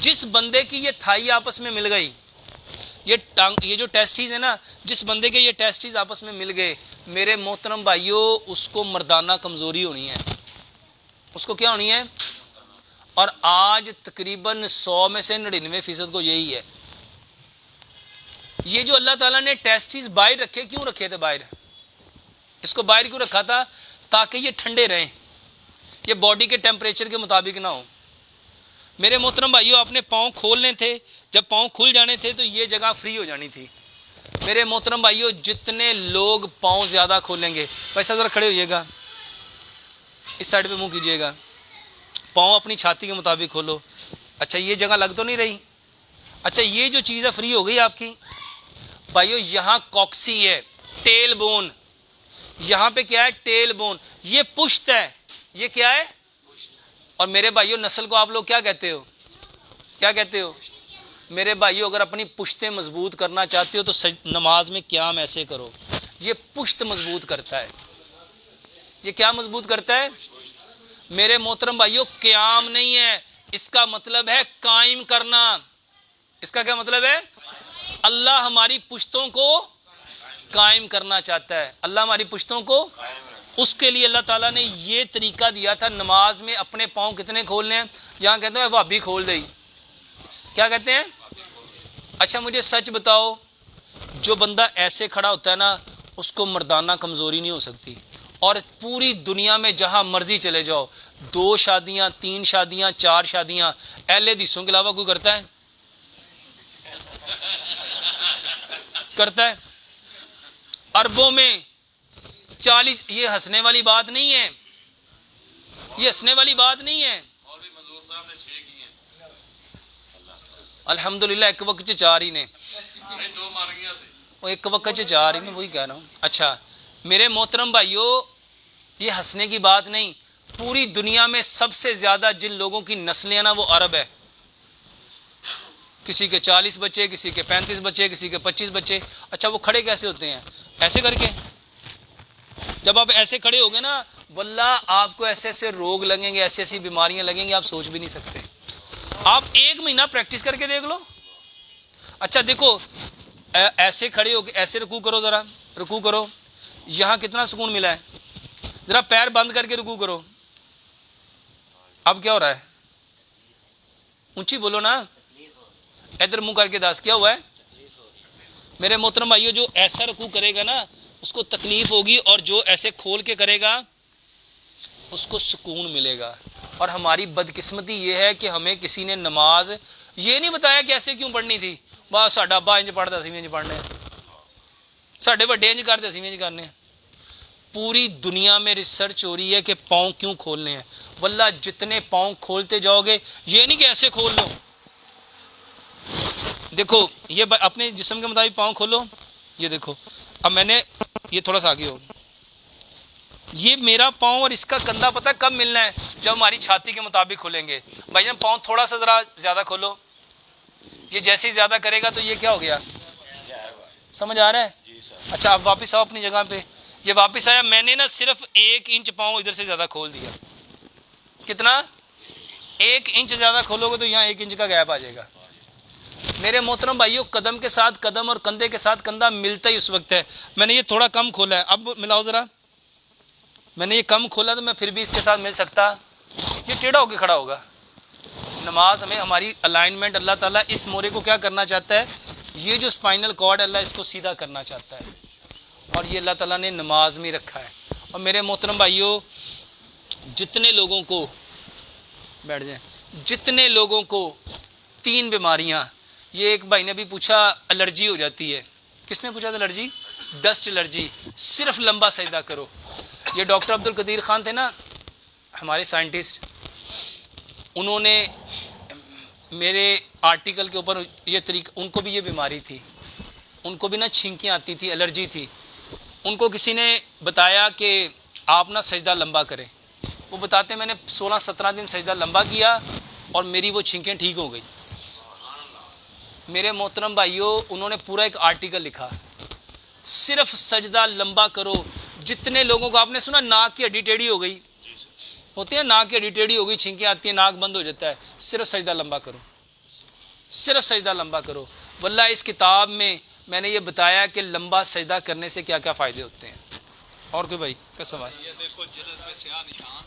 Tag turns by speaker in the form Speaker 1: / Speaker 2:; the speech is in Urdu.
Speaker 1: جس بندے کی یہ تھائی آپس میں مل گئی، یہ جو ٹیسٹیز ہیں نا، جس بندے کے یہ ٹیسٹیز آپس میں مل گئے، میرے محترم بھائیوں، اس کو مردانہ کمزوری ہونی ہے، اس کو کیا ہونی ہے؟ اور آج تقریباً 100 میں سے 99% کو یہی ہے۔ یہ جو اللہ تعالیٰ نے ٹیسٹیز باہر رکھے، کیوں رکھے تھے باہر؟ اس کو باہر کیوں رکھا تھا؟ تاکہ یہ ٹھنڈے رہیں، یہ باڈی کے ٹیمپریچر کے مطابق نہ ہو۔ میرے محترم بھائیوں، اپنے پاؤں کھولنے تھے، جب پاؤں کھل جانے تھے تو یہ جگہ فری ہو جانی تھی۔ میرے محترم بھائیوں، جتنے لوگ پاؤں زیادہ کھولیں گے، ویسا ذرا کھڑے ہوئیے گا، اس سائڈ پہ منہ کیجیے گا، پاؤں اپنی چھاتی کے مطابق کھولو۔ اچھا یہ جگہ لگ تو نہیں رہی؟ اچھا یہ جو چیز ہے فری ہو گئی آپ کی بھائیو۔ یہاں کوکسی ہے، ٹیل بون، یہاں پہ کیا ہے؟ ٹیل بون، یہ پشت ہے، یہ کیا ہے؟ اور میرے بھائیو، نسل کو آپ لوگ کیا کہتے ہو؟ کیا کہتے ہو؟ میرے بھائیو، اگر اپنی پشتیں مضبوط کرنا چاہتے ہو تو نماز میں قیام ایسے کرو، یہ پشت مضبوط کرتا ہے۔ یہ کیا مضبوط کرتا ہے؟ میرے محترم بھائیو، قیام نہیں ہے، اس کا مطلب ہے قائم کرنا۔ اس کا کیا مطلب ہے؟ اللہ ہماری پشتوں کو قائم کرنا چاہتا ہے، اللہ ہماری پشتوں کو، اس کے لیے اللہ تعالیٰ نے یہ طریقہ دیا تھا نماز میں اپنے پاؤں کتنے کھولنے ہیں۔ یہاں کہتے ہیں بھابھی کھول دئی، کیا کہتے ہیں؟ اچھا مجھے سچ بتاؤ، جو بندہ ایسے کھڑا ہوتا ہے نا، اس کو مردانہ کمزوری نہیں ہو سکتی۔ اور پوری دنیا میں جہاں مرضی چلے جاؤ، 2 شادیاں، 3 شادیاں، 4 شادیاں اہل حدیثوں کے علاوہ کوئی کرتا ہے؟ کرتا ہے؟ عربوں میں 40، یہ ہنسنے والی بات نہیں ہے، یہ ہنسنے والی بات نہیں ہے۔ الحمدللہ ایک وقت چ 4 ہی نے، ایک وقت چ 4 ہی نے، وہی کہہ رہا ہوں۔ اچھا میرے محترم بھائیو، یہ ہنسنے کی بات نہیں، پوری دنیا میں سب سے زیادہ جن لوگوں کی نسلیں ہیں نا، وہ عرب ہے۔ کسی کے 40 بچے، کسی کے 35 بچے، کسی کے 25 بچے۔ اچھا وہ کھڑے کیسے ہوتے ہیں؟ ایسے کر کے۔ جب آپ ایسے کھڑے ہوگے نا، واللہ آپ کو ایسے ایسے روگ لگیں گے، ایسی ایسی بیماریاں لگیں گی، آپ سوچ بھی نہیں سکتے۔ آپ 1 مہینہ پریکٹس کر کے دیکھ لو۔ اچھا دیکھو، ایسے کھڑے ہو کے ایسے رکوع کرو، ذرا رکوع کرو، یہاں کتنا سکون ملا ہے۔ ذرا پیر بند کر کے رکوع کرو، اب کیا ہو رہا ہے؟ اونچی بولو نا، ادھر منہ کر کے دس کیا ہوا ہے؟ میرے محترم بھائیو، جو ایسا رکوع کرے گا نا اس کو تکلیف ہوگی، اور جو ایسے کھول کے کرے گا اس کو سکون ملے گا۔ اور ہماری بدقسمتی یہ ہے کہ ہمیں کسی نے نماز یہ نہیں بتایا کہ ایسے کیوں پڑھنی تھی۔ بس ساڈا ابا انج پڑھتا، اسی انج پڑھنے، ساڈے وڈے انج کرتے، اسی انج کرنے۔ پوری دنیا میں ریسرچ ہو رہی ہے کہ پاؤں کیوں کھولنے ہیں۔ واللہ جتنے پاؤں کھولتے جاؤ گے، یہ نہیں کہ ایسے کھول لو۔ دیکھو یہ اپنے جسم کے مطابق پاؤں کھولو، یہ دیکھو، اب میں نے یہ تھوڑا سا آگے ہو، یہ میرا پاؤں اور اس کا کندھا پتہ کب ملنا ہے؟ جب ہماری چھاتی کے مطابق کھولیں گے۔ بھائی جان پاؤں تھوڑا سا ذرا زیادہ کھولو، یہ جیسے ہی زیادہ کرے گا تو یہ کیا ہو گیا؟ سمجھ آ رہا ہے؟ اچھا اب واپس آؤ اپنی جگہ پہ۔ یہ واپس آیا، میں نے نا صرف 1 انچ پاؤں ادھر سے زیادہ کھول دیا۔ کتنا؟ 1 انچ زیادہ کھولو گے تو یہاں 1 انچ کا گیپ آ جائے گا۔ میرے محترم بھائیوں، قدم کے ساتھ قدم اور کندھے کے ساتھ کندھا ملتا ہی اس وقت ہے۔ میں نے یہ تھوڑا کم کھولا ہے، اب ملاؤ ذرا۔ میں نے یہ کم کھولا تو میں پھر بھی اس کے ساتھ مل سکتا، یہ ٹیڑھا ہو کے کھڑا ہوگا۔ نماز ہمیں ہماری الائنمنٹ، اللہ تعالیٰ اس مورے کو کیا کرنا چاہتا ہے؟ یہ جو اسپائنل کارڈ ہے اللہ اس کو سیدھا کرنا چاہتا ہے، اور یہ اللہ تعالیٰ نے نماز میں رکھا ہے۔ اور میرے محترم بھائیوں، جتنے لوگوں کو، بیٹھ جائیں، جتنے لوگوں کو 3 بیماریاں، یہ ایک بھائی نے بھی پوچھا الرجی ہو جاتی ہے۔ کس نے پوچھا تھا الرجی؟ Dust allergy. صرف لمبا سجدہ کرو۔ یہ ڈاکٹر عبد القدیر خان تھے نا، ہمارے سائنٹسٹ، انہوں نے میرے آرٹیکل کے اوپر یہ طریقہ، ان کو بھی یہ بیماری تھی، ان کو بھی نا چھینکیاں آتی تھی، الرجی تھی۔ ان کو کسی نے بتایا کہ آپ نا سجدہ لمبا کریں، وہ بتاتے ہیں میں نے 16-17 دن سجدہ لمبا کیا اور میری وہ چھینکیں ٹھیک ہو گئی۔ میرے محترم بھائیوں، انہوں نے پورا ایک آرٹیکل لکھا، صرف سجدہ لمبا کرو۔ جتنے لوگوں کو آپ نے سنا ناک کی ہڈی ٹیڑھی ہو گئی، ہوتی ہے ناک کی ہڈی ٹیڑھی ہو گئی، چھینکیں آتی ہیں، ناک بند ہو جاتا ہے، صرف سجدہ لمبا کرو۔ صرف سجدہ لمبا کرو. واللہ اس کتاب میں نے یہ بتایا کہ لمبا سجدہ کرنے سے کیا کیا فائدے ہوتے ہیں. اور کوئی بھائی کا سوال؟
Speaker 2: یہ دیکھو جلد پہ سیاہ نشان